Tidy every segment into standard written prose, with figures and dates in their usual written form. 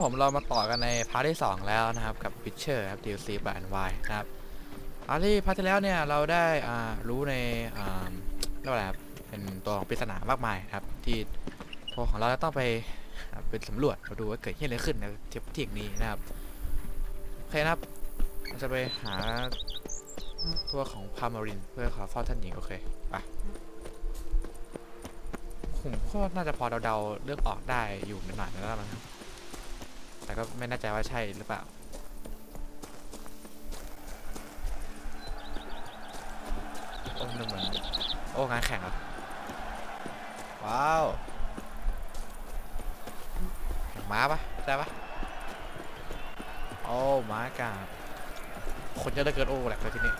เรามาต่อกันในพาร์ทที่2แล้วนะครับกับ Witcher ครับ DLC Blood and Wine นะครับพาร์ทที่แล้วเนี่ยเราได้รู้ในเรียกว่าอะไรครับเป็นตัวของปริศนามากมายครับที่ตัวของเราต้องไปเป็นสำรวจมาดูว่าเกิดอะไรขึ้นในที่นี้นะครับโอเคนะครับเราจะไปหาตัวของพามารินเพื่อขอเฝ้าท่านหญิงโอเคไปผมก็น่าจะพอเดาๆเลือกออกได้อยู่หน่อยๆแล้วนะครับแต่ก็ไม่แน่ใจว่าใช่หรือเปล่าโอ้เหมือนโอ้งานแข่งเหรอว้าวแข่งม้าปะใช่ปะโอ้ม้ากาคนเยอะเหลือเกินโอ้แหลกเลยที่นี่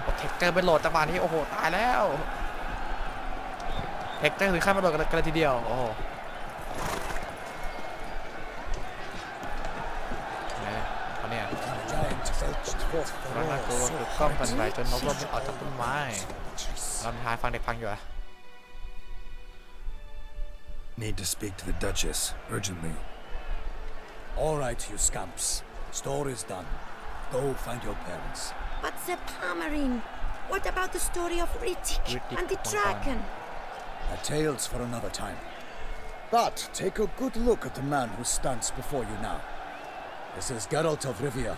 โอ้เทคเกอร์เป็นโหลดจังหวะนี้โอ้โหตายแล้วเทคเกอร์ถึงขั้นมาโหลดกันทีเดียวโอ้เนี่ยร้านน่ากลัวคือกล้องพันไหวจนนกลมออกจากต้นไม้ลำพายฟังเด็กฟังอยู่อะ Need to speak to the Duchess urgently. All right, you scamps. Story's done. Go find your parents. But the Pamarin, what about the story of Riddick and the dragon? A tale's for another time. But take a good look at the man who stands before you now. This is Geralt of Rivia,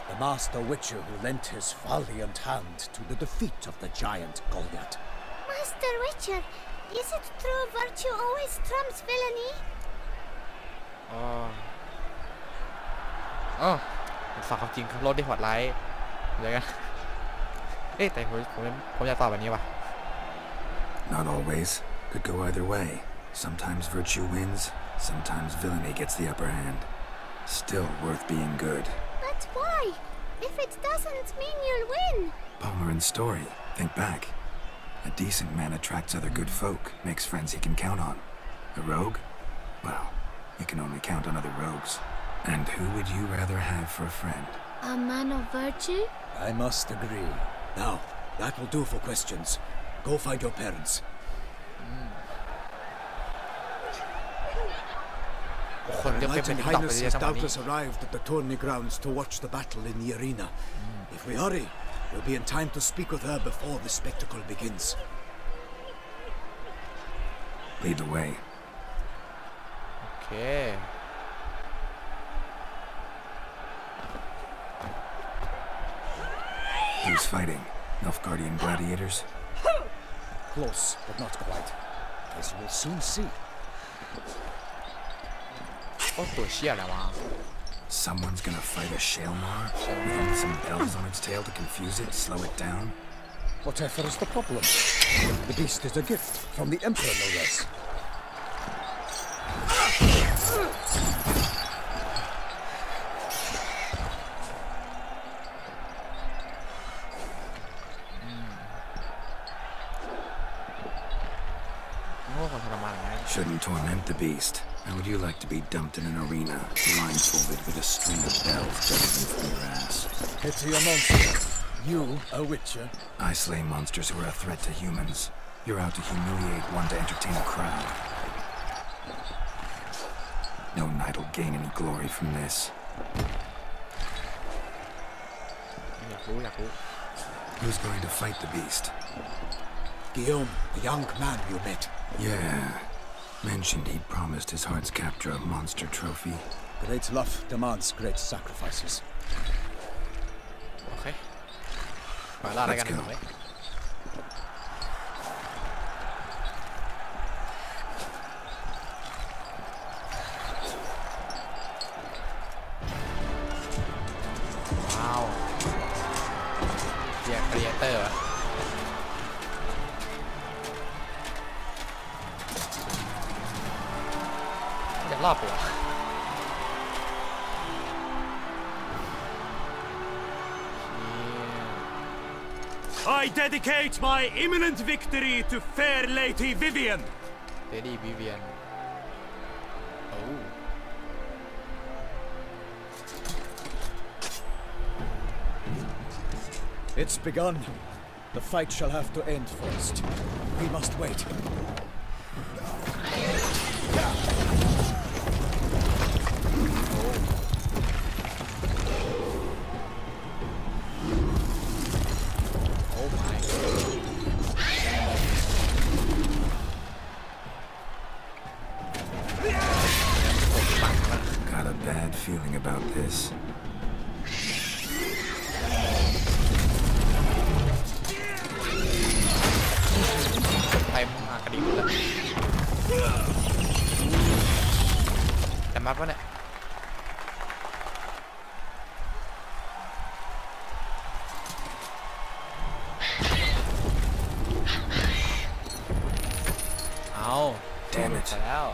the master witcher who lent his valiant hand to the defeat of the giant Goliath. Master Witcher, is it true virtue always trumps villainy? ฝากความจริงครับรถได้หดไลท์เลยกันแต่ผมจะตอบแบบนี้ว่ะ Not always. Could go either way. Sometimes virtue wins, sometimes villainy gets the upper hand. Still worth being good. But why? If it doesn't mean you'll win. Palmerin's story. Think back. A decent man attracts other good folk, makes friends he can count on. A rogue? Well, you can only count on other rogues. And who would you rather have for a friend? A man of virtue? I must agree. Now, that will do for questions. Go find your parents. Her Enlightened Highness has doubtless arrived at the tourney grounds to watch the battle in the arena. If we hurry, we'll be in time to speak with her before the spectacle begins. Lead the way. Okay. Who's fighting? Nilfgaardian gladiators? Close, but not quite. As you will soon see. โอ้ตัวเชี่ยอะไรวะ Someone's gonna fight a Shaelmar with some bells on its tail to confuse it, slow it down. Whatever is the problem? The beast is a gift from the Emperor, no less. Shouldn't torment the beast. How would you like to be dumped in an arena, blindfolded with a string of bells dangling from your ass? Pity a monster. You, a witcher? I slay monsters who are a threat to humans. You're out to humiliate one to entertain a crowd. No knight will gain any glory from this. Who's going to fight the beast? Guillaume, the young man you met. Yeah. Mentioned he'd promised his heart's captor a monster trophy. Great love demands great sacrifices. Okay. Let's go. Wow. Yeah, creator. รอบหัว I dedicate my imminent victory to fair Lady Vivian. Lady Vivian. Oh. It's begun. The fight shall have to end first. We must wait. feeling about this. ไปมากระดิ่งแล้วจะมัดวะเนี่ยเอา Damn it. ไปแล้ว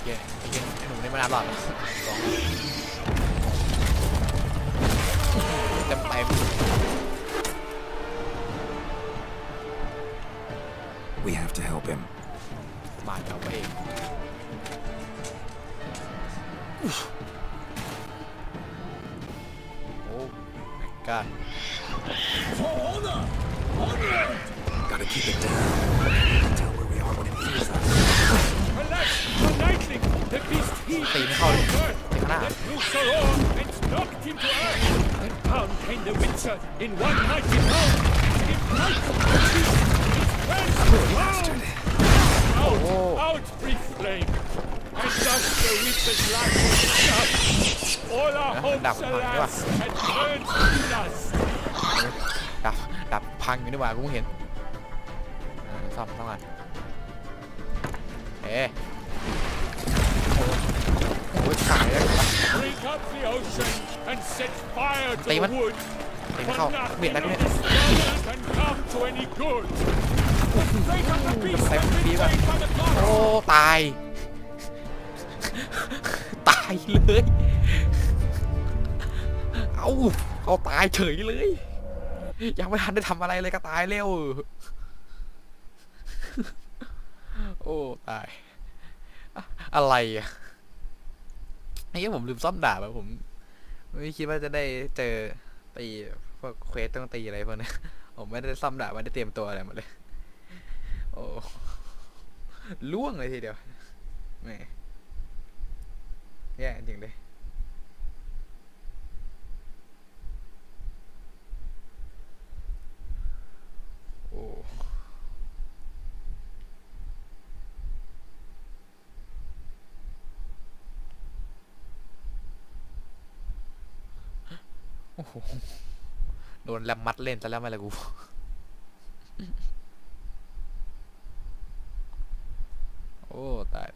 เย้ไอ้หนูนี่มันน่าหลอดเต็ม We have to help him. มาเอาไปเองโอ้ my god Gotta keep it down. Tell where we are when it hears us. Alas, the nightling, the beast heaved ตีไม่เข้าเลย earth, ตีข้างหน้า let loose a roar and knocked him to earth. And down came the Witcher in one mighty bound. In flight, the beast, its friends round. Out, breathed flame. And thus the Witcher's life was stopped. All our hopes, alas, had turned to dust. ดับพังอยู่นี่หว่ากูเห็นซ่อมต้องกันเอ๊ะโอ้ยตายแล้ว Bring up the ocean and set fire toตี the มัน wood. ตีไม่เข้า For เบียดอะไร nothing กู in เนี่ย this world can come to any good. Break up the beast ใส่ and ปี be แบบ slain by the gods. โอ้ตายตายเลยเอาตายเฉยเลยยังไม่ทันได้ทำอะไรเลยก็ตายเร็วโอ้ตายอะไรอ่ะไอ้เหี้ยผมลืมซ่อมดาบอะผมไม่คิดว่าจะได้เจอตีพวกเควสต้องตีอะไรพวกนี้ผมไม่ได้ซ่อมดาบไม่ได้เตรียมตัวอะไรหมดเลยโอ้ล่วงเลยทีเดียวแหมแย่จริงเลยโอ้โอ้โหโดนแลมมัดเล่นซะแล้วไม่ละกูโอ้ตาย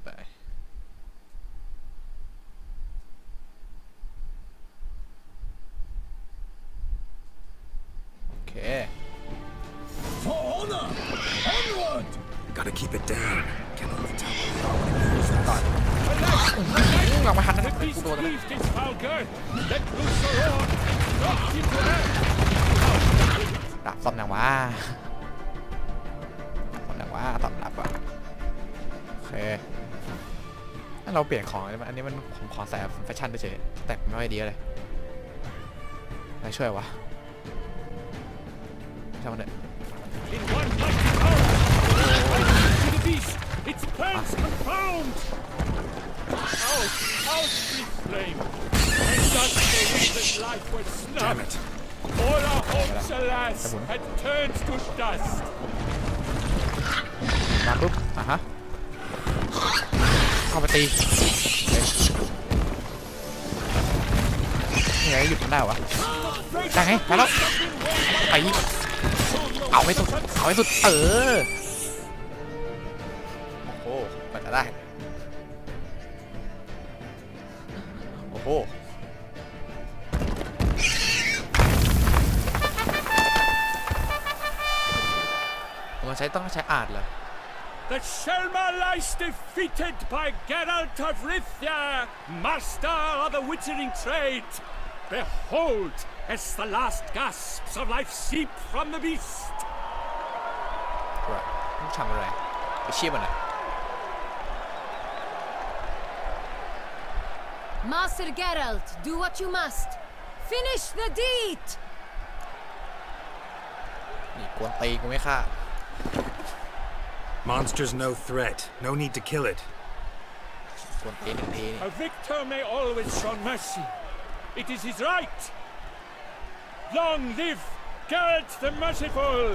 โอเค For honor! Onward! Gotta keep it down. Can only tell where we are when it hears us. ออกมาทันนะ The กู beast โดนแล้ว cleaved its foul girth, let loose a roar, and knocked him to earth. ดับซ่อมหนังวะซ่อมหนังวะตอบรับอ่ะโอเคถ้าเราเปลี่ยนของอันนี้มันผมขอใส่แฟชั่นเฉยๆแต่ไม่ค่อยดีเลยอะไรช่วยวะช่างมันเถอะ In one mighty power, to the beast, its plans confound. Out, breathed flame, and thus the Witcher's life was Damn snuffed. it. All our hopes, alas, had turned to dust. มาปุ๊บฮะเข้าไปตีนี่ไงหยุดมันได้วะได้ไงมาแล้วไปเอาให้สุดโอ้โหมันจะได้โอ้โหมันต้องใช้อาร์ตเหรอ The Selma lies defeated by Geralt of Rithia, master of the witchering trade. Behold, as the last gasps of life seep from the beast. ต้องทำอะไรไปเชี่ยมันหน่อย Master Geralt, do what you must. Finish the deed! นี่กวนตีกูไม่ฆ่า Monster's no threat. No need to kill it. กวนตีหนึ่งทีนี่ A victor may always show mercy. It is his right. Long live Geralt the Merciful!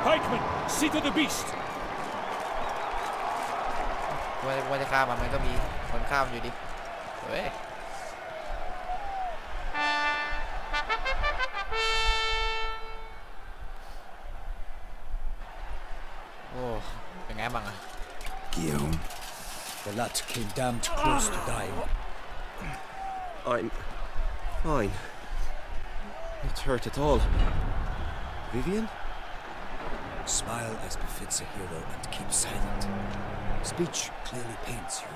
Pikeman, see to the beast. ว่าจะฆ่ามันก็มีคนฆ่ามันอยู่ดิเฮ้ยโอ้เป็นไงบ้างอะ Guillaume, The lad came damned close to dying. I'm fine. Not hurt at all. Vivian? Smile as befits a hero and keep silent. Speech clearly pains you.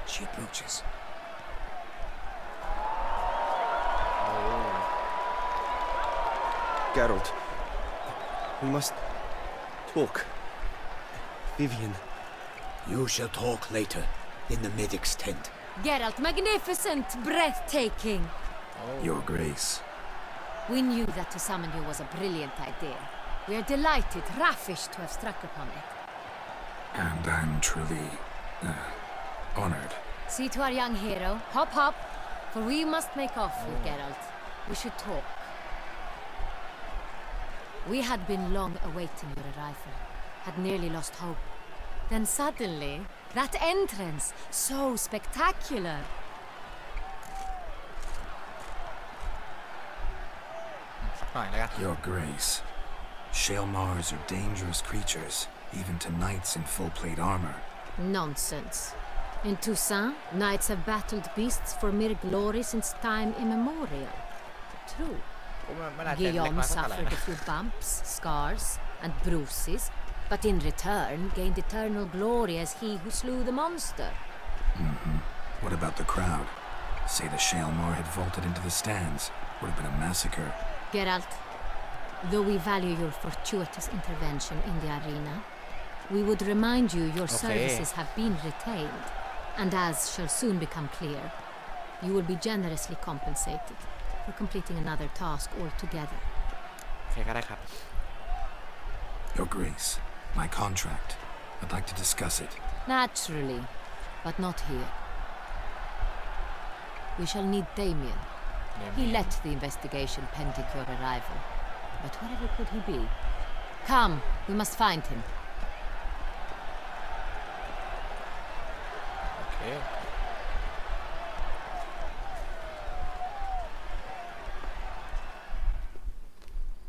She approaches. Geralt. We must talk. Vivian. You shall talk later, in the medic's tent. Geralt, magnificent, breathtaking. Your Grace. We knew that to summon you was a brilliant idea. We are delighted, ravished to have struck upon it. And I'm truly, honored. See to our young hero. Hop, hop. For we must make off with Geralt. We should talk. We had been long awaiting your arrival. Had nearly lost hope. Then suddenly, that entrance, so spectacular. Your Grace. Shaelmars are dangerous creatures, even to knights in full-plate armor. Nonsense. In Toussaint, knights have battled beasts for mere glory since time immemorial. True. Guillaume suffered a few bumps, scars, and bruises, but in return gained eternal glory as he who slew the monster. What about the crowd? Say the Shaelmar had vaulted into the stands. Would have been a massacre. Geralt, though we value your fortuitous intervention in the arena, we would remind you your services have been retained, and as shall soon become clear, you will be generously compensated for completing another task altogether. Your Grace, my contract. I'd like to discuss it. Naturally, but not here. We shall need Damien. He led the investigation pending your arrival. But wherever could he be? Come, we must find him. Okay.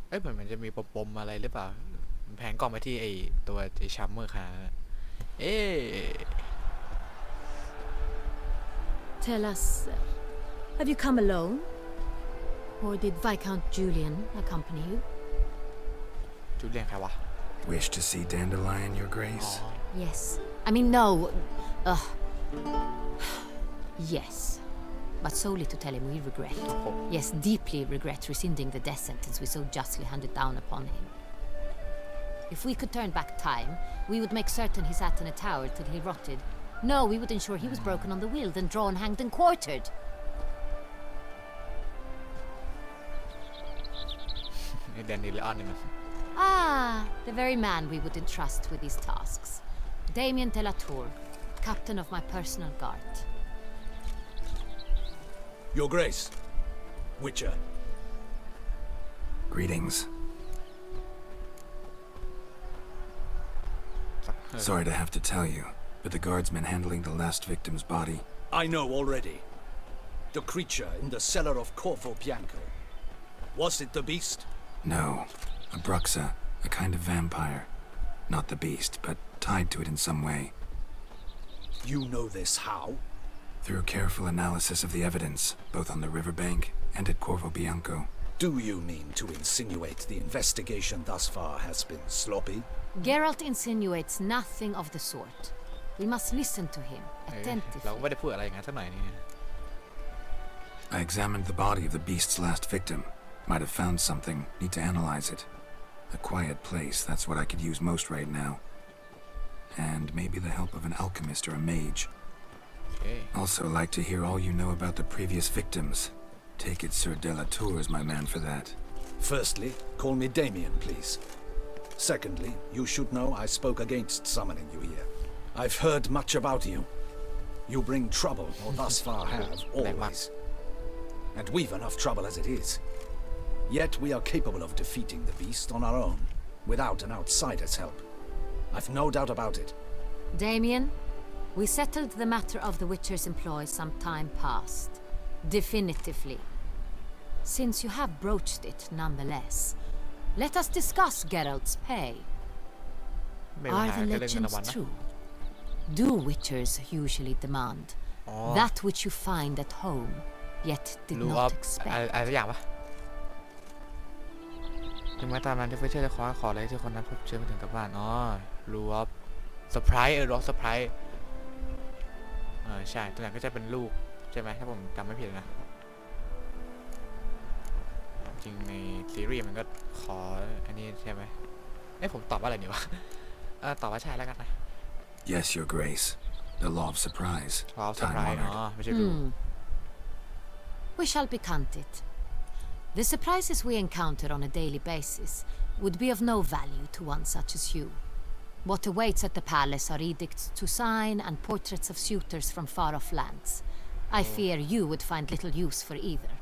เอ้ยมันจะมีปมอะไรหรือเปล่าแผงกล้องไปที่ไอตัวไอชัมเมอร์ค่ะเอ๊ะ Tell us, have you come alone? Or did Viscount Julian accompany you? จูเลียนใครวะ Wish to see Dandelion, Your Grace? Yes. I mean, no. Yes. But solely to tell him we regret. Yes, deeply regret rescinding the death sentence we so justly handed down upon him. If we could turn back time, we would make certain he sat in a tower till he rotted. No, we would ensure he was broken on the wheel, then drawn, hanged, and quartered. Ah, the very man we would entrust with these tasks. Damien de la Tour, captain of my personal guard. Your Grace. Witcher. Greetings. Sorry to have to tell you, but the guardsman handling the last victim's body... I know already. The creature in the cellar of Corvo Bianco. Was it the beast? No. A Bruxa, a kind of vampire. Not the beast, but tied to it in some way. You know this how? Through careful analysis of the evidence, both on the riverbank and at Corvo Bianco. Do you mean to insinuate the investigation thus far has been sloppy? Geralt insinuates nothing of the sort. We must listen to him attentively. เราไม่ได้พูดอะไรอย่างนั้นสักหน่อยนี่ I examined the body of the beast's last victim. Might have found something. Need to analyze it. A quiet place, that's what I could use most right now. And maybe the help of an alchemist or a mage. Okay. Also like to hear all you know about the previous victims. Take it Sir de la Tour is my man for that. Firstly, call me Damien, please. Secondly, you should know I spoke against summoning you here. I've heard much about you. You bring trouble, or thus far have, always. And we've enough trouble as it is. Yet we are capable of defeating the beast on our own, without an outsider's help. I've no doubt about it. Damien, We settled the matter of the Witcher's employ some time past. Definitively. Since you have broached it nonetheless, let us discuss Geralt's pay. ไม่มีปัญ Are หา the เรื่องเงินราง legends วัลนะ true? Do Witchers usually demand อ๋อ that which you find at home, yet did รู้ not ว่า expect? อะไรสักอย่างปะถึงแม้ตามนั้นที่เฟเชอร์จะขออะไรที่คนนั้นพบเจอมาถึงกับบ้านอ๋อรู้ว่าเซอร์ไพรส์รู้ว่าเซอร์ไพรส์ใช่ตัวนั้นก็จะเป็นลูกใช่ไหมถ้าผมจำไม่ผิดนะจริงในซีรีส์มันก็ขออันนี้ใช่ไหมผมตอบว่าอะไรดีวะตอบว่าใช่แล้วกันนะ Yes, Your Grace. The law of surprise. ขอเซอร์ Time ไพรส์ honored. ไม่ใช่รู้ We shall be candid. The surprises we encounter on a daily basis would be of no value to one such as you. What awaits at the palace are edicts to sign and portraits of suitors from far-off lands. I fear you would find little use for either.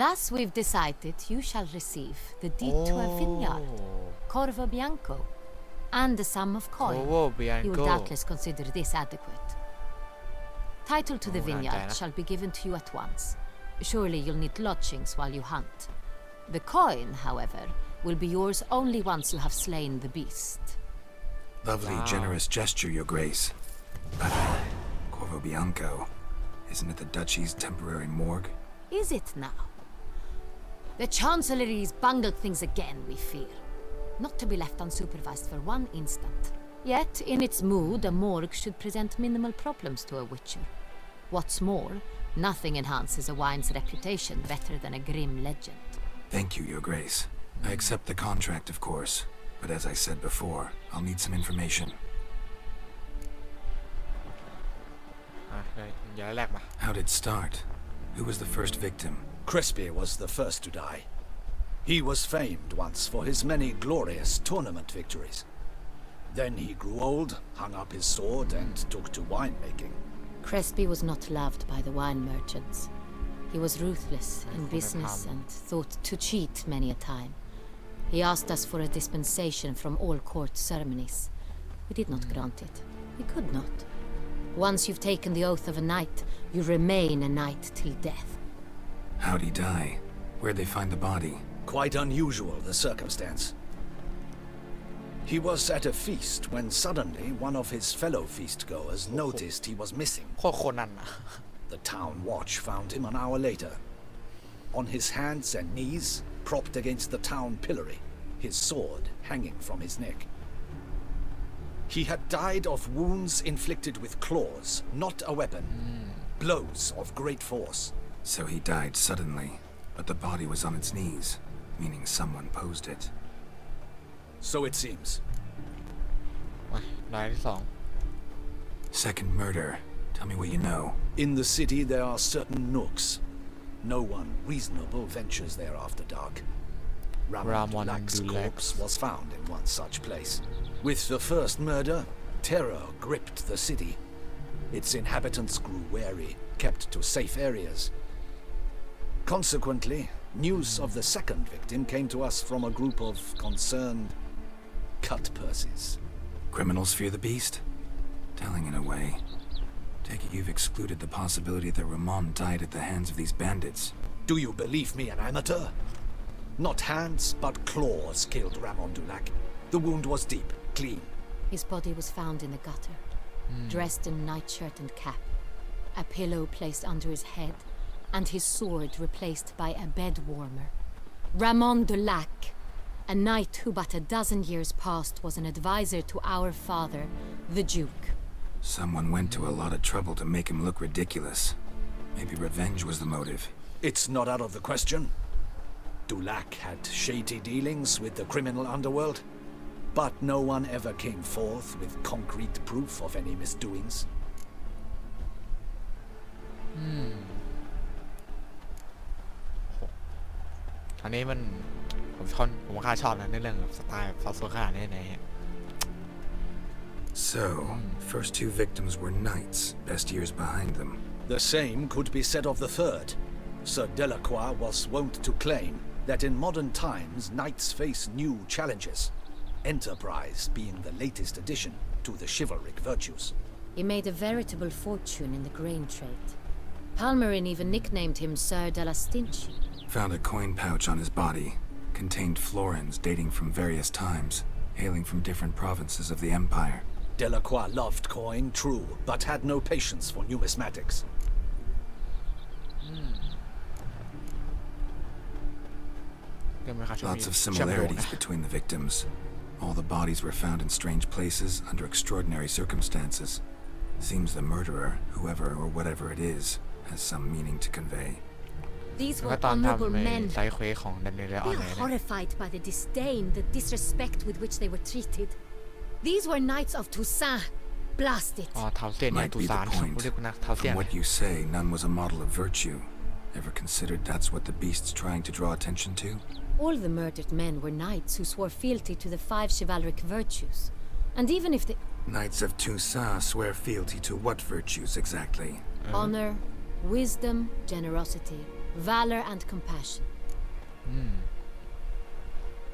Thus, we've decided you shall receive the deed to a vineyard, Corvo Bianco, and a sum of coin. Corvo You will Bianco doubtless consider this adequate. Title to the vineyard shall be given to you at once. Surely you'll need lodgings while you hunt. The coin, however, will be yours only once you have slain the beast. Lovely, Wow. generous gesture, Your Grace. But Corvo Bianco, isn't it the duchy's temporary morgue? Is it now? The Chancellery's bungled things again, we fear. Not to be left unsupervised for one instant. Yet, in its mood, a morgue should present minimal problems to a Witcher. What's more, nothing enhances a wine's reputation better than a grim legend. Thank you, Your Grace. I accept the contract, of course. But as I said before, I'll need some information. อย่าแรกมา How did it start? Who was the first victim? Crispy was the first to die. He was famed once for his many glorious tournament victories. Then he grew old, hung up his sword, and took to winemaking. Crespi was not loved by the wine merchants. He was ruthless in business and thought to cheat many a time. He asked us for a dispensation from all court ceremonies. We did not grant it. We could not. Once you've taken the oath of a knight, you remain a knight till death. How'd he die? Where'd they find the body? Quite unusual, the circumstance. He was at a feast when suddenly one of his fellow feastgoers noticed he was missing. โคตรโคนันอะ The town watch found him an hour later. On his hands and knees, propped against the town pillory, his sword hanging from his neck. He had died of wounds inflicted with claws, not a weapon. Blows of great force. So he died suddenly, but the body was on its knees, meaning someone posed it. So it seems. รายที่สอง Second murder. Tell me what you know. In the city there are certain nooks. No one reasonable ventures there after dark. Ramon Dulac's corpse was found in one such place. With the first murder, terror gripped the city. Its inhabitants grew wary, kept to safe areas. Consequently, news of the second victim came to us from a group of concerned cut-purses. Criminals fear the beast? Telling in a way. Take it you've excluded the possibility that Ramon died at the hands of these bandits. Do you believe me an amateur? Not hands, but claws killed Ramon Dulac. The wound was deep, clean. His body was found in the gutter, dressed in nightshirt and cap, a pillow placed under his head, and his sword replaced by a bed warmer. Ramon Dulac, a knight who but a dozen years past was an advisor to our father, the Duke. Someone went to a lot of trouble to make him look ridiculous. Maybe revenge was the motive. It's not out of the question. Dulac had shady dealings with the criminal underworld, but no one ever came forth with concrete proof of any misdoings. อันนี้มันผมค่าชอบนะในเรื่องสไตล์ซอสโซขนาดนี้ไหน So, first two victims were knights, best years behind them. The same could be said of the third. Sir Delacroix was wont to claim that in modern times knights face new challenges, enterprise being the latest addition to the chivalric virtues. He made a veritable fortune in the grain trade. Palmerin even nicknamed him Sir de la Stinch. Found a coin pouch on his body. Contained florins dating from various times, hailing from different provinces of the Empire. Delacroix loved coin, true, but had no patience for numismatics. Lots of similarities between the victims. All the bodies were found in strange places under extraordinary circumstances. Seems the murderer, whoever or whatever it is, has some meaning to convey. These แล้ว were ก็ตอน honorable ทำใน men. ไซเควสของดันเนเรอ We อน are เลยเนี่ย horrified by the disdain, the disrespect with which they were treated. These were knights of Toussaint. Blast it. อ๋อเทาเซียนเนี่ย Might ตุ be สา the น point. เรียกว่านะเทาเซียน From what you say, none was a model of virtue. Ever considered that's what the beast's trying to draw attention to? All the murdered men were knights who swore fealty to the 5 chivalric virtues. And even if they... Knights of Toussaint swear fealty to what virtues exactly? Honor, wisdom, generosity, valor and compassion.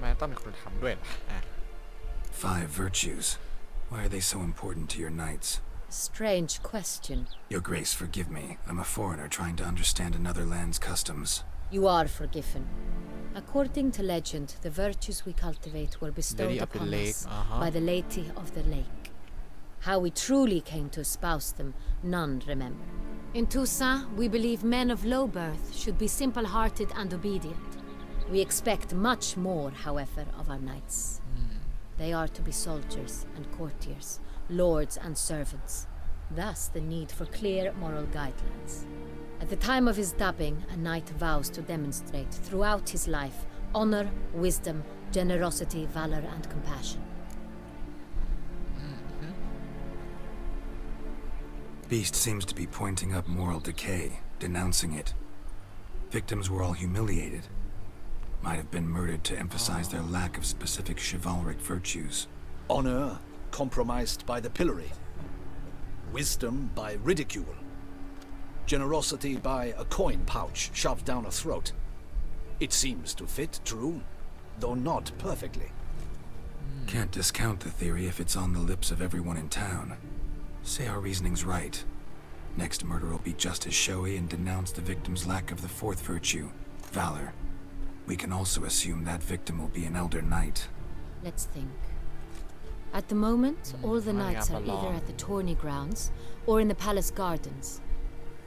มันต้องมีคนทำด้วยป่ะอ่ะ 5 virtues. Why are they so important to your knights? Strange question. Your Grace, forgive me. I'm a foreigner trying to understand another land's customs. You are forgiven. According to legend, the virtues we cultivate were bestowed Lady of the upon lake, us uh-huh. by the Lady of the Lake. How we truly came to espouse them, none remember. In Toussaint, we believe men of low birth should be simple-hearted and obedient. We expect much more, however, of our knights. They are to be soldiers and courtiers, lords and servants. Thus the need for clear moral guidelines. At the time of his dubbing, a knight vows to demonstrate throughout his life honor, wisdom, generosity, valor, and compassion. Beast seems to be pointing up moral decay, denouncing it. Victims were all humiliated. Might have been murdered to emphasize their lack of specific chivalric virtues. Honor compromised by the pillory. Wisdom by ridicule. Generosity by a coin pouch shoved down a throat. It seems to fit, true, though not perfectly. Can't discount the theory if it's on the lips of everyone in town. Say our reasoning's right. Next murder will be just as showy and denounce the victim's lack of the 4th virtue, valor. We can also assume that victim will be an elder knight. Let's think. At the moment, all the I knights have are a either law. at the tourney grounds or in the palace gardens.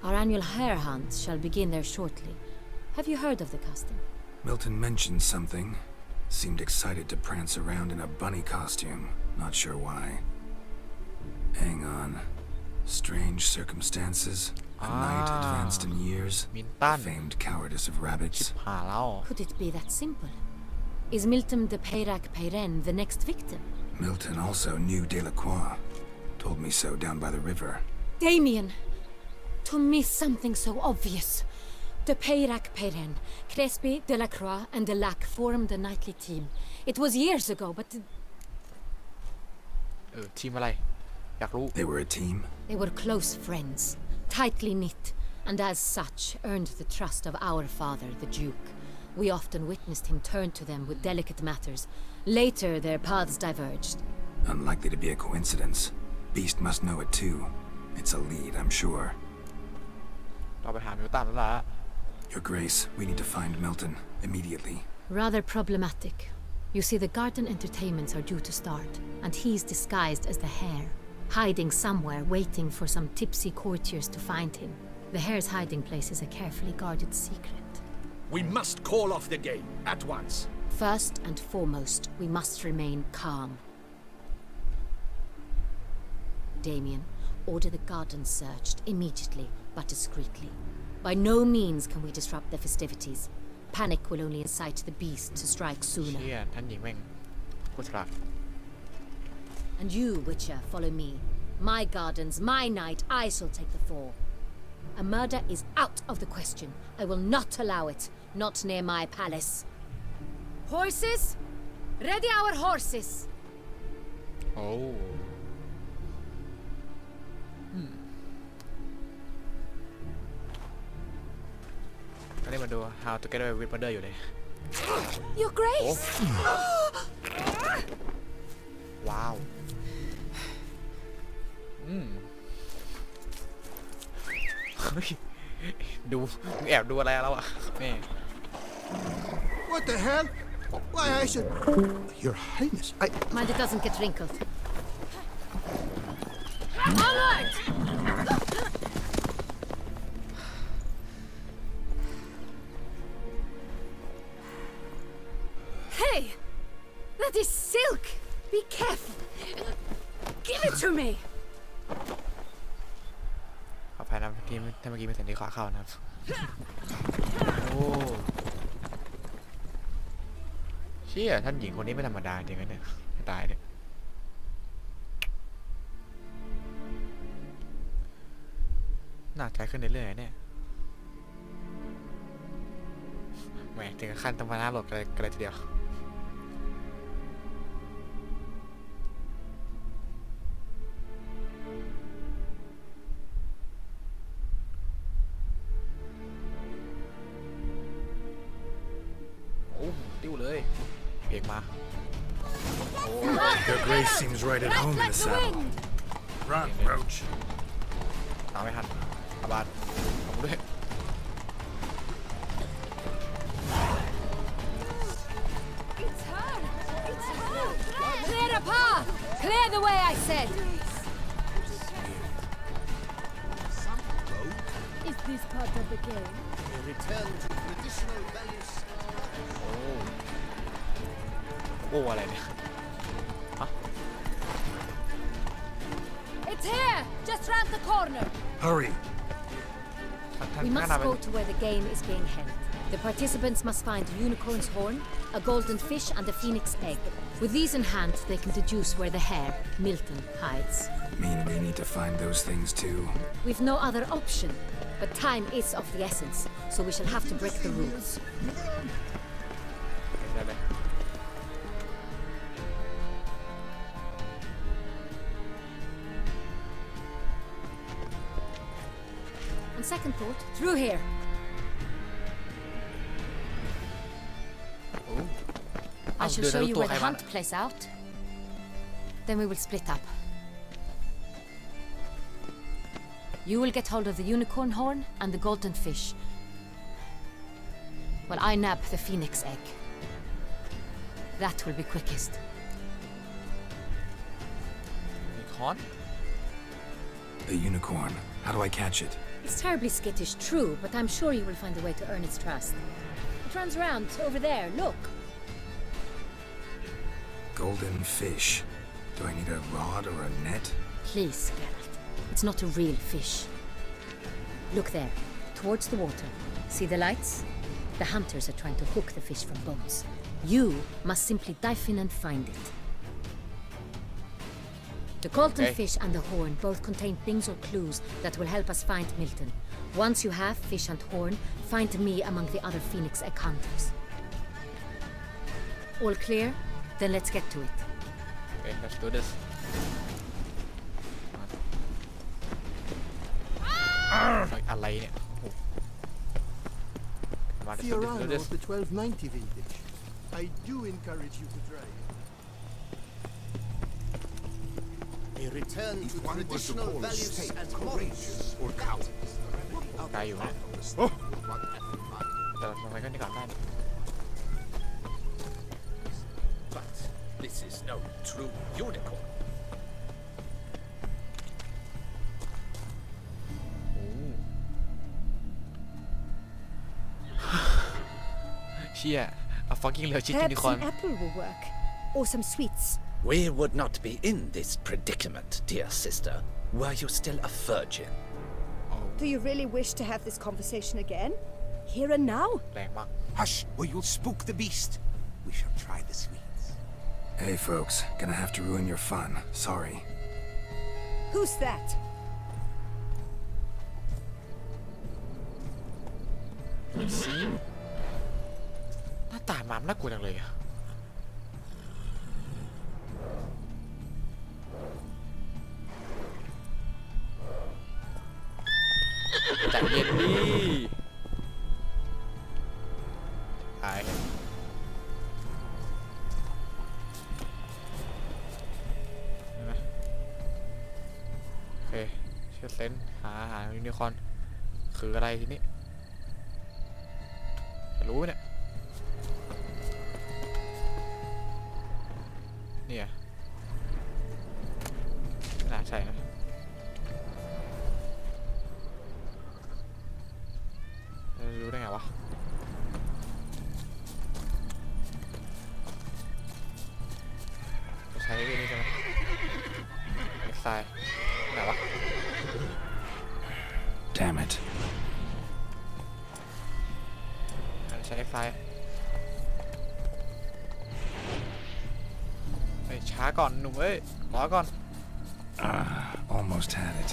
Our annual hare hunt shall begin there shortly. Have you heard of the custom? Milton mentioned something. Seemed excited to prance around in a bunny costume. Not sure why. Hang on. Strange circumstances. A knight advanced in years. มินตัน Famed cowardice of rabbits. หาแล้ว Could it be that simple? Is Milton de Peyrac Peyren the next victim? Milton also knew Delacroix. Told me so down by the river. Damien! To miss something so obvious. De Peyrac Peyren, Crespi, Delacroix, and Delac formed a knightly team. It was years ago, but ทีมอะไร อยากรู้ They were a team? they were close friends, tightly knit, and as such earned the trust of our father, the Duke. We often witnessed him turn to them with delicate matters. Later, their paths diverged. Unlikely to be a coincidence. Beast must know it too. It's a lead, I'm sure. เราไปหามิวตันแล้วล่ะ Your Grace, we need to find Milton. Immediately. Rather problematic. You see, the garden entertainments are due to start, and he's disguised as the hare, hiding somewhere, waiting for some tipsy courtiers to find him. The hare's hiding place is a carefully guarded secret. We must call off the game at once. First and foremost, we must remain calm. Damien, order the garden searched immediately, but discreetly. By no means can we disrupt the festivities. Panic will only incite the beast to strike เชี่ sooner. ยท่านหญิงแม่งผู้ฉลาด And you, Witcher, follow me. My gardens, my night, I shall take the fall. A murder is out of the question. I will not allow it. Not near my palace. Horses? Ready our horses! โอ้อันนี้มาดู How to Get Away with Murder อยู่เลย Your Grace! ว้าว ดูแอบดูอะไรแล้วอ่ะนี่ What the hell? Why, I should... Your Highness, Mind it doesn't get wrinkled. Onward! Hey! That is silk! Be careful! Give it to me! ขออภัยนะเมื่อกี้ไม่เสียงที่ขวาเข้านะครับ โอ้เชี่ยท่านหญิงคนนี้ไม่ธรรมดาจริงๆเนี่ยไม่ตายเนี่ยหนักใจขึ้นเรื่อยๆเนี่ยแหมถึงกับขั้นต้องมาหน้าหลบกันเลยทีเดียวติ้วเลยเอกมา Your grace seems right at home in the saddle. Run, Roach. ตามไม่ทันอาบาดเอาด้วย It's her! It's her! Clear a path! Clear the way, I said! Is this part of the game? A return to traditional values. โอ้อะไรเนี่ย It's here! Just round the corner! Hurry. We must go to where the game is being held. The participants must find a unicorn's horn, a golden fish, and a phoenix egg. With these in hand, they can deduce where the hare, Milton, hides. Mean we need to find those things too? We've no other option, but time is of the essence, so we shall have to break the rules. ได้เลย On second thought, through here. I shall show you where the hunt plays out. Then we will split up. You will get hold of the unicorn horn and the golden fish. While I nab the phoenix egg. That will be quickest. มีค้อน The unicorn. How do I catch it? It's terribly skittish, true, but I'm sure you will find a way to earn its trust. It runs around over there, look. Golden fish. Do I need a rod or a net? Please, Geralt. It's not a real fish. Look there, towards the water. See the lights? The hunters are trying to hook the fish from boats. You must simply dive in and find it. The golden fish and the horn both contain things or clues that will help us find Milton. Once you have fish and horn, find me among the other phoenix egg hunters. All clear? Then let's get to it. Okay, let's do this อะไรเนี่ยโอ้มา let's do Fiorano this of the 1290 vintage. I do encourage you to try it. A return to traditional values and morals. ไกลอยู่เนี่ยแต่ทำไมก็นี่ก่อนได้นี่ But this is no true unicorn. เชี่ย a fucking legit Perhaps unicorn an apple will work. Or some sweets. We would not be in this predicament, dear sister, were you still a virgin. Do you really wish to have this conversation again? Here and now? แรงมาก Hush, or you'll spook the beast. We shall try the sweets. Hey folks, gonna have to ruin your fun. Sorry. Who's that? ซีหน้าตาหมามน่ากลัวจังเลยอะใจเย็นดิหายเห็นไหมโอเคเชื่อเซนหายูนิคอร์น คืออะไรทีนี้รู้ไหมเนี่ยเนี่ยน่าใช่นะรู้ได้ไงวะจะใช้นี่ใช่ไหมเอ็กไซไหนวะ Damn it. ใช้เอ็กไซเฮ้ยช้าก่อนหนุ่มเอ้ยรอก่อน Almost had it.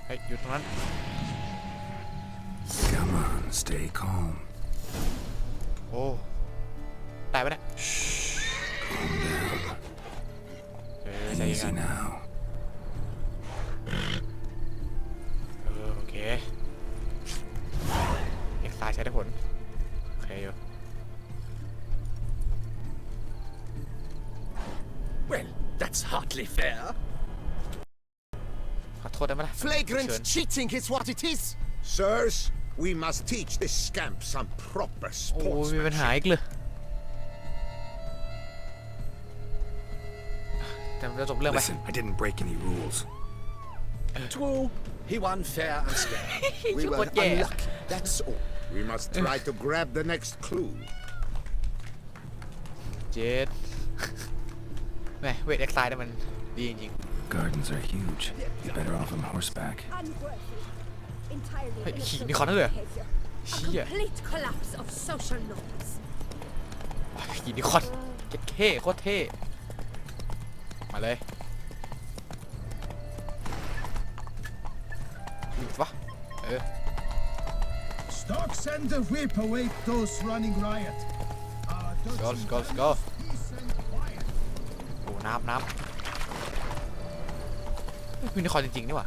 เฮ้ยอยู่ตรงนั้น Come on, stay calm. โอ้ตายปะเนี่ย Calm down. ใจเย็น Easy now. โอเคเอ็กไซใช้ได้ผลโอเคอยู่ Well, that's hardly fair. ขอโทษได้ไหมล่ะ Flagrant เชิญ cheating is what it is. Sirs, we must teach this scamp some proper โอ้มีปัญ sportsmanship. หาอีกเลยแต่มันจะจบเรื่องไป Listen, I didn't break any rules. True, he won fair and square. We were Yeah. unlucky, that's all. We must try to grab the next clue. เจ็ดแหมเวทเอ็กไซด์มันดีจริง Gardens are huge. You're better off on horseback. Unworthy. Entirely Hey, innocent你看那个 behavior. A ๆเชี่ย complete collapse of social norms. ยูนิคอร์นเท่โคตรเท่มาเลยมีวะStocks and the whip await those running riot. let's go โอ้น้ำยูนิคอร์นจริงๆนี่หว่า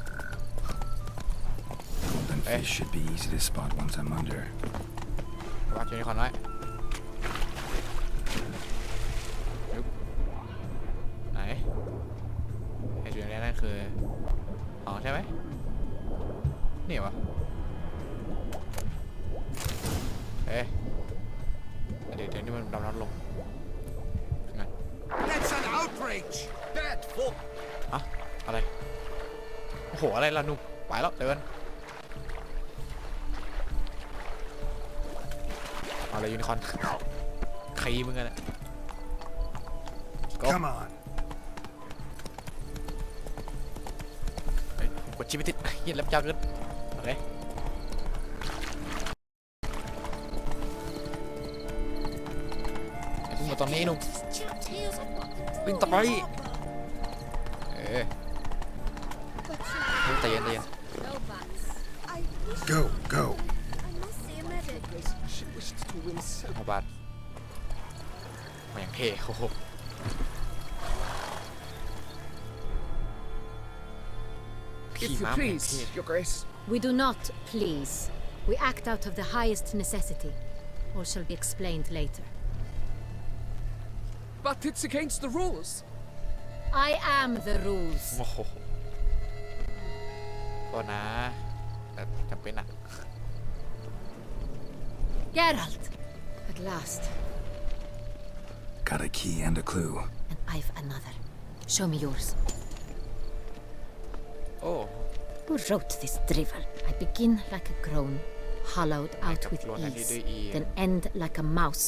Golden fish should be easy to spot once I'm under. วาดยูนิคอร์นไว้ไหนไอ้จุดนี้นั่นคืออ๋อใช่ไหมนี่วะเอ๊ะเดี๋ยวนี้มันดำน้ำลงงั้น That's an outrage. Bad for อะอะไรโอ้โหอะไรล่ะหนุ่มไปแล้วเดินเอาเลยยูนิคอร์นใครมึงกันเนี่ย Come on. เฮ้ยกดชิปไม่ติดเหี้ยแล้วจ้าเกินโอเคไอ้พวกมาตอนนี้หนุ่มวิ่งต่อไปใจเย็น No buts. I wish Go, go. I must see a medic. She wished to win silver. เอาบาดมาอย่างเท่โอ้โห If you please, Your Grace. We do not please. We act out of the highest necessity. All shall be explained later. But it's against the rules. I am the rules. โอ้โหก็นะแต่จำเป็นอ่ะ Geralt! At last. Got a key and a clue. And I've another. Show me yours. โอ้ Who wrote this drivel? I begin like a groan, hollowed out with Lord, I ease, did E. then end like a mouse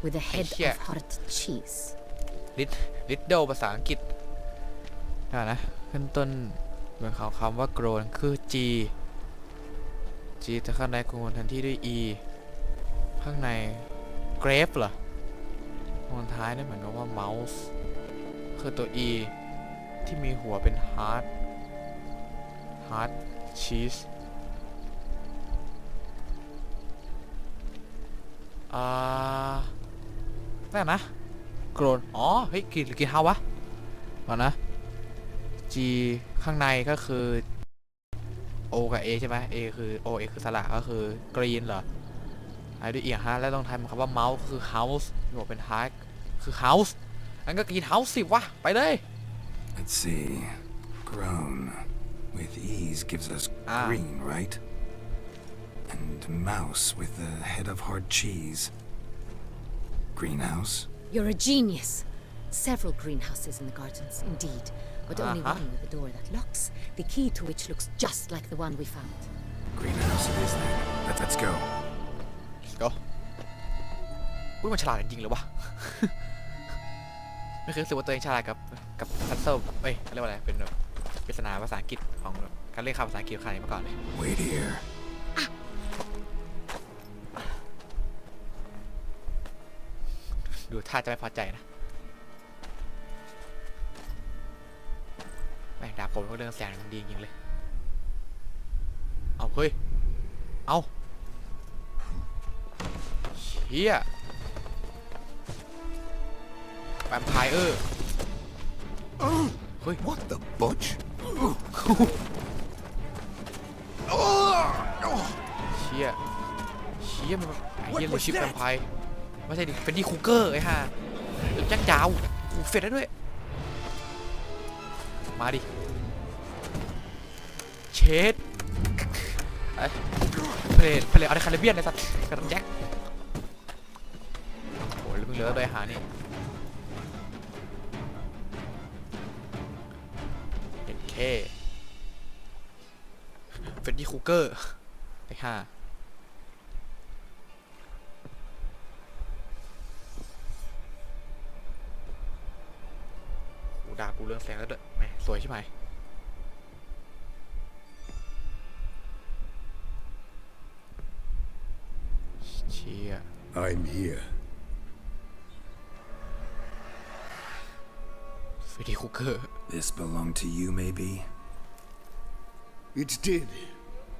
with a head Yeah. of hard cheese. ลิดเดิลภาษาอังกฤษนะขึ้นต้นเหมือนคำว่าโกรนคือ G จะข้างในกูทันที่ด้วย E ข้างใน grape เหรอตอนท้ายนี่เหมือนกับว่า mouse คือตัว E ที่มีหัวเป็น hard cheese นั่นนะโกรนอ๋อเฮ้ยกี่เท่าวะก่อนนะ G ข้างในก็คือ O กับ A ใช่ไหม A คือ O A คือสระก็คือ green เหรอไอ้ด้วยเอียงฮะแล้วต้องทำคำว่า mouse คือ house หนวดเป็น hard คือ house อันก็ green house 10วะไปเลย Let's see. Grown. with ease gives us green, right? And mouse with the head of hard cheese. Greenhouse? You're a genius. Several greenhouses in the gardens, indeed, but only one with a door that locks, the key to which looks just like the one we found. Greenhouse it is then. Let's go. let's go พูดมันฉลาดจริงๆหรือวะ ไม่เคยรู้สึกว่าตัวเองฉลาดกับพัซเซิลเอ้ยเขาเรียกว่าอะไรเป็นแบบปริศนาภาษาอังกฤษของการเรียกคำภาษาอังกฤษขนาดนี้มาก่อนเลย Wait here. ดูท่าจะไม่พอใจนะแม่งดาบผมก็เรื่องแสงดีจริงๆเลยเอาเฮ้ยเอาเชี่ยแวมไพร์เฮ้ย What the butch? เชี่ยมันไอ้เหี้ยเลยชิปแวมไพร์ไม่ใช่ดิเป็นดีคูเกอร์ไอ้ห่าแจ็คยาวกูเฟดได้ด้วยมาดิเชดเพลย์เอาในคาริเบียนในสัตว์กระแจ็คโอ้ยแล้วมึงเหลือด้วยหานี่เอ็นเคเฟดดี้คูเกอร์ไอ้ห่าดาบกูเรื่องแสงแล้วด้วยแหมสวยใช่ไหมเชี่ย I'm here. เฟดดี้คูเกอร์ This belonged to you, maybe? It did,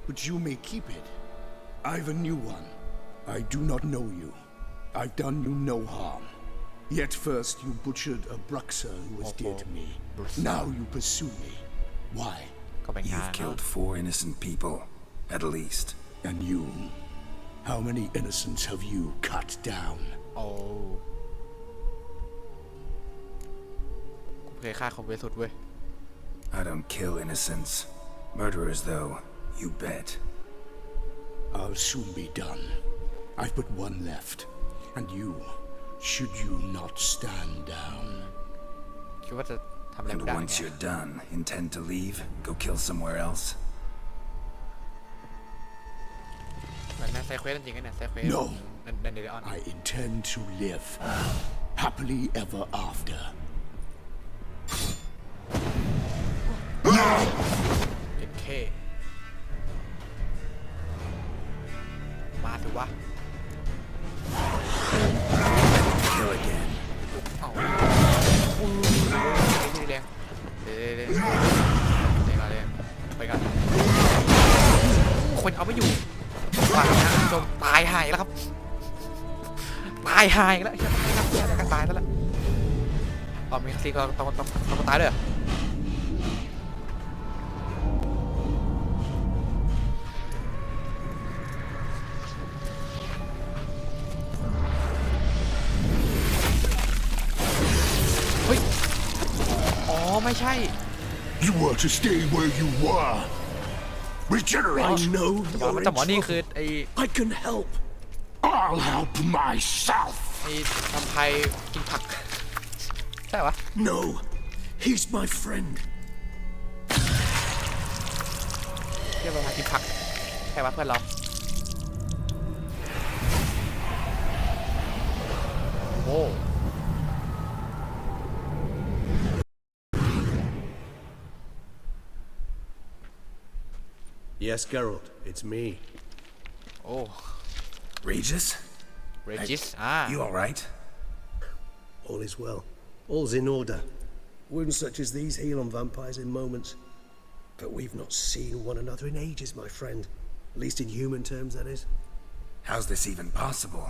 but you may keep it. I've a new one. I do not know you. I've done you no harm. Yet first you butchered a Bruxer who was dear to me. Now you pursue me. Why? You've killed 4 innocent people, at least. And you? How many innocents have you cut down? โอ้กูเคยฆ่าเขาไปสุดเว้ย I don't kill innocents. Murderers, though, you bet. I'll soon be done. I've but one left. And you, should you not stand down. คิดว่าจะทำอะไร And ไม่ได้ once ไง you're done, intend to leave? Go kill somewhere else? เหมือนแม่ไซเควสจริงๆนะเนี่ยไซเควส No. ดันเดออน I intend to live happily ever after. เอ็นเคมาสิวะ Kill again. เอานี่แดงเด้ไปกันคนเอาไม่อยู่วางนะจมตายหายแล้วครับตายหายแล้วกันตายแล้วล่ะตอนมีซีก็ต้องตายเลยเฮ้ยอ๋อไม่ใช่ You were to stay where you were. Regenerate. I know มันจะหมอนี่คือไอ้ I can help. I'll help myself. ไอ้ทำไพกินผักใช่ปะ No, he's my friend. เรียกว่ากินผักใช่ปะเพื่อนเราโอ้ Yes, Geralt, it's me. โอ้ Regis? เรจิส You alright? All is well. All's in order. Wounds such as these heal on vampires in moments. But we've not seen one another in ages, my friend. At least in human terms, that is. How's this even possible?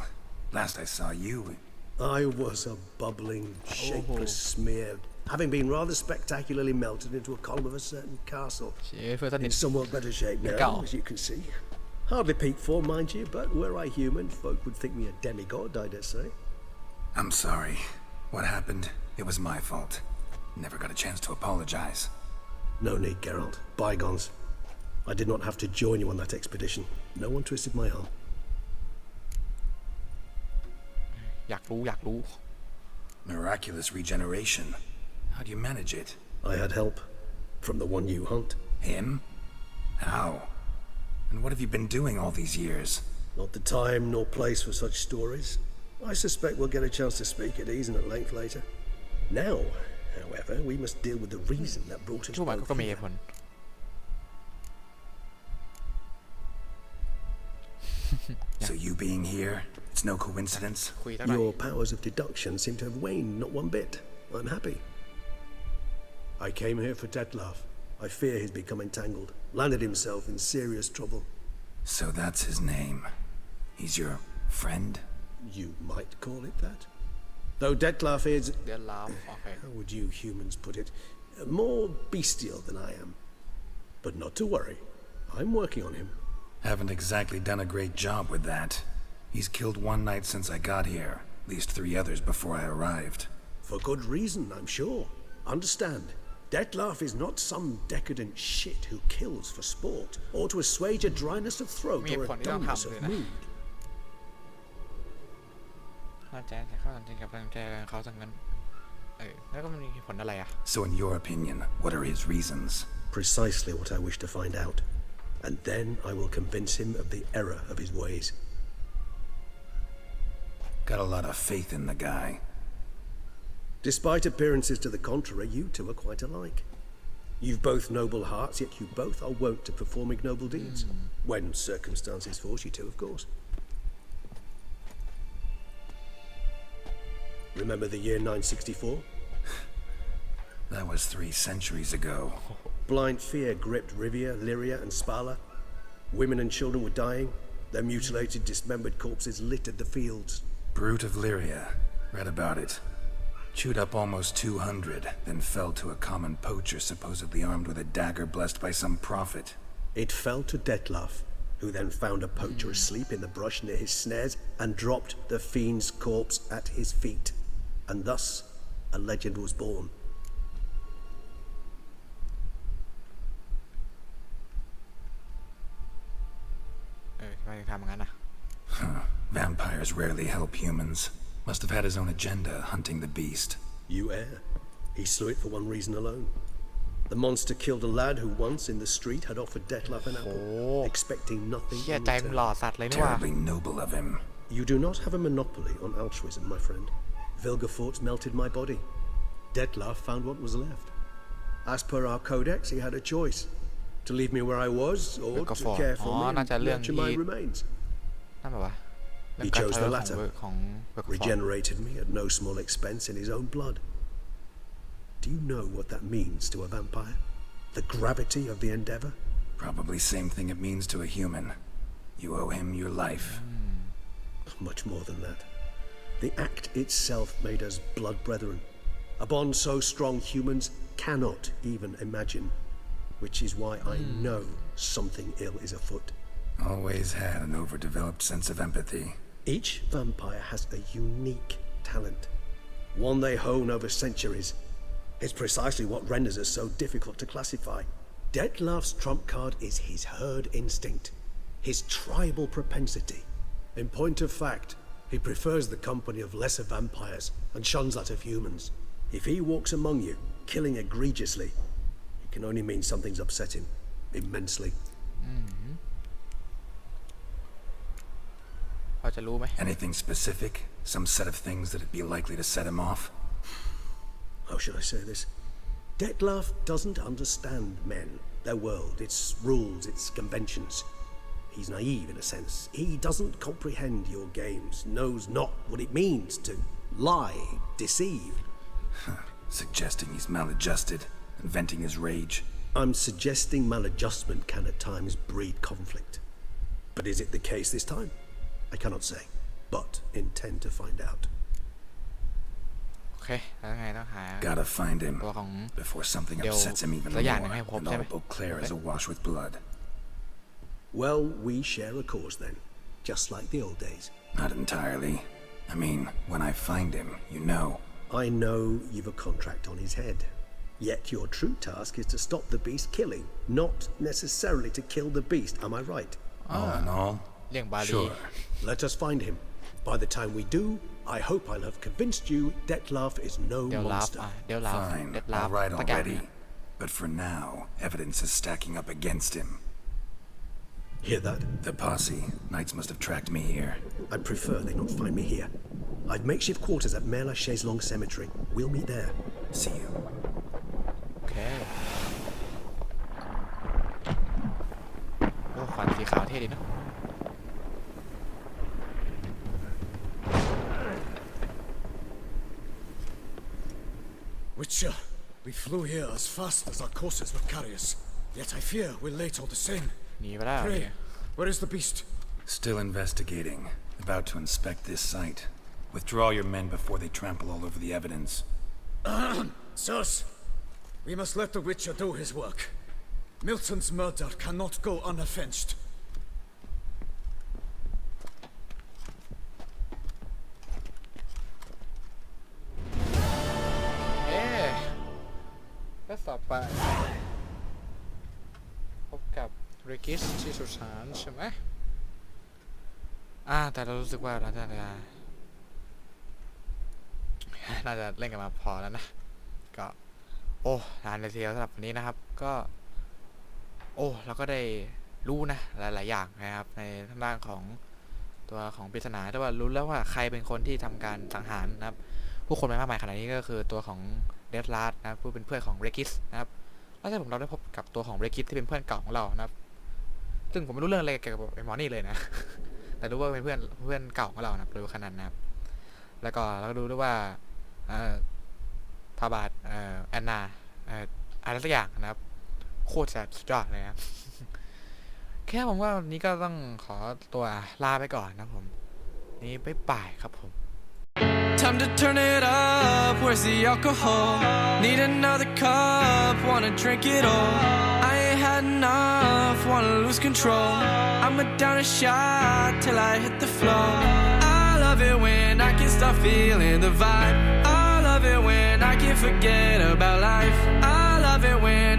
Last I saw you... I was a bubbling, shapeless smear, having been rather spectacularly melted into a column of a certain castle. In somewhat better shape now, as you can see. Hardly peak form, mind you, but were I human, folk would think me a demigod, I dare say. I'm sorry. What happened? It was my fault. Never got a chance to apologize. No need, Geralt. Bygones. I did not have to join you on that expedition. No one twisted my arm. อยากรู้ Miraculous regeneration. How do you manage it? I had help. From the one you hunt. Him? How? And what have you been doing all these years? Not the time nor place for such stories. I suspect we'll get a chance to speak at ease and at length later. Now, however, we must deal with the reason that brought us ทุกวัน both ก็มีเห here. ตุผล So you being here, it's no coincidence? คุยสักหน่อย Your powers of deduction seem to have waned not one bit. I'm happy. I came here for Detlef. I fear he's become entangled, landed himself in serious trouble. So that's his name. He's your friend? You might call it that. Though Detlef is, เดือนลาวโอเค how would you humans put it, more bestial than I am. But not to worry. I'm working on him. Haven't exactly done a great job with that. He's killed one knight since I got here, at least 3 others before I arrived. For good reason, I'm sure. Understand, Detlef is not some decadent shit who kills for sport, or to assuage a dryness of throat or a dumbness of mood. เข้าใจแต่เข้าใจกับกำลังใจเขาสังกันแล้วก็มันมีเหตุผลอะไรอ่ะ So in your opinion, what are his reasons? Precisely what I wish to find out. And then I will convince him of the error of his ways. Got a lot of faith in the guy. Despite appearances to the contrary, you two are quite alike. You've both noble hearts, yet you both are wont to perform ignoble deeds. When circumstances force you to, of course. Remember the year 964? That was 3 centuries ago. Blind fear gripped Rivia, Lyria, and Spala. Women and children were dying. Their mutilated, dismembered corpses littered the fields. Brute of Lyria. Read about it. Chewed up almost 200, then fell to a common poacher supposedly armed with a dagger blessed by some prophet. It fell to Detlef, who then found a poacher asleep in the brush near his snares and dropped the fiend's corpse at his feet. And thus, a legend was born. Vampires rarely help humans. Must have had his own agenda, hunting the beast. You err. He slew it for one reason alone. The monster killed a lad who once in the street had offered Detlef an apple, expecting nothing เชี่ย in ใจมึงหล่อ return. สัตว์เลยนี่หว่า Terribly noble of him. You do not have a monopoly on altruism, my friend. Vilgefortz melted my body. Detlef found what was left. As per our codex, he had a choice. To leave me where I was, or to Vilgefortz. care for me น่า and จะเรื่อง nurture ที่ my remains. นั่นแบบว่า He chose the ของ latter. ของเบอร์กฟอร์ด Regenerated me at no small expense in his own blood. Do you know what that means to a vampire? The gravity of the endeavor? Probably same thing it means to a human. You owe him your life. Much more than that. The act itself made us blood brethren. A bond so strong humans cannot even imagine. Which is why I know something ill is afoot. Always had an overdeveloped sense of empathy. Each vampire has a unique talent. One they hone over centuries. It's precisely what renders us so difficult to classify. Detlef's trump card is his herd instinct. His tribal propensity. In point of fact, he prefers the company of lesser vampires and shuns that of humans. If he walks among you, killing egregiously, it can only mean something's upset him immensely. พอจะรู้ไหม Anything specific? Some set of things that'd be likely to set him off? How should I say this? Detlef doesn't understand men, their world, its rules, its conventions. He's naive in a sense. He doesn't comprehend your games, knows not what it means to lie, deceive. Suggesting he's maladjusted and venting his rage. I'm suggesting maladjustment can at times breed conflict. But is it the case this time? I cannot say, but intend to find out. โอเคแล้วไงต้องหา Gotta find him ตัวของ before something Điều upsets him evenตัวอย่าง more ให้ครบ and ใช่ไหม all Beauclair is awash with blood. Well, we share a cause then, just like the old days. Not entirely. I mean, when I find him, you know. I know you've a contract on his head. Yet your true task is to stop the beast killing, not necessarily to kill the beast. Am I right? All in all, เรื่องบาลี sure. Let us find him. By the time we do, I hope I'll have convinced you Detlef is no เดี๋ยวลาฟ monster. เดี๋ยวลาฟ Fine, เดี๋ยวลาฟ all right สักอย่าง already. But for now, evidence is stacking up against him. Hear that? The posse. Knights must have tracked me here. I prefer they not find me here. I've makeshift quarters at Mère Lachaise Long Cemetery. We'll meet there. See you. โอเคโอ้ขวัญสีขาวเท่ดีเนอะ Witcher, we flew here as fast as our courses would carry us. Yet I fear we're late all the same. หนีไปแล้ว Pray, where is the beast? Still investigating. About to inspect this site. Withdraw your men before they trample all over the evidence. Sirs, we must let the Witcher do his work. Milton's murder cannot go unavenged. ก็ต่อไปพบกับเรกิสที่สุสานใช่ไหมแต่เรารู้สึกว่าเราน่าจะเล่นกันมาพอแล้วนะก็โอ้นานเลยทีเดียวสำหรับวันนี้นะครับก็โอ้เราก็ได้รู้นะหลายๆอย่างนะครับในทางด้านของตัวของปริศนาแต่ว่ารู้แล้วว่าใครเป็นคนที่ทำการสังหารนะครับผู้คนมากมายขนาดนี้ก็คือตัวของเดธลาร์ดนะครับผู้เป็นเพื่อนของเรกิสนะครับแล้วถ้าเราได้พบกับตัวของเรกิสที่เป็นเพื่อนเก่าของเรานะครับซึ่งผมไม่รู้เรื่องอะไรเกี่ยวกับไอ้หมอนี่เลยนะ แต่รู้ว่าเป็นเพื่อนเก่าของเรานะรู้ขนาดนะครับแล้วก็เราก็รู้ด้วยว่าพาบาทแอนนาอะไรสักอย่างนะครับโคตรจะสุดยอดเลยครับ แค่ผมว่าวันนี้ก็ต้องขอตัวลาไปก่อนนะผมนี่บ๊ายบายครับผม Time to turn it up, where's the alcohol? Need another cup, wanna drink it all. I ain't had enough, wanna lose control. I'ma down a shot till I hit the floor. I love it when I can start feeling the vibe. I love it when I can forget about life. I love it when